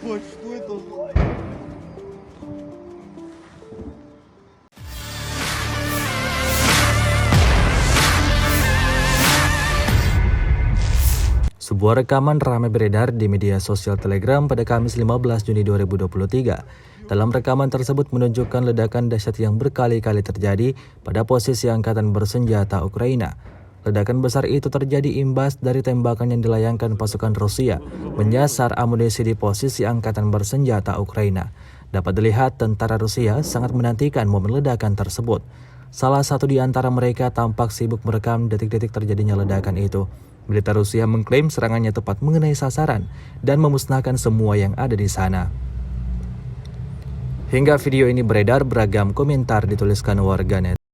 Ебать, что это? Sebuah rekaman ramai beredar di media sosial Telegram pada Kamis 15 Juni 2023. Dalam rekaman tersebut menunjukkan ledakan dahsyat yang berkali-kali terjadi pada posisi angkatan bersenjata Ukraina. Ledakan besar itu terjadi imbas dari tembakan yang dilayangkan pasukan Rusia menyasar amunisi di posisi angkatan bersenjata Ukraina. Dapat dilihat tentara Rusia sangat menantikan momen ledakan tersebut. Salah satu di antara mereka tampak sibuk merekam detik-detik terjadinya ledakan itu. Militer Rusia mengklaim serangannya tepat mengenai sasaran dan memusnahkan semua yang ada di sana. Hingga video ini beredar, beragam komentar dituliskan warganet.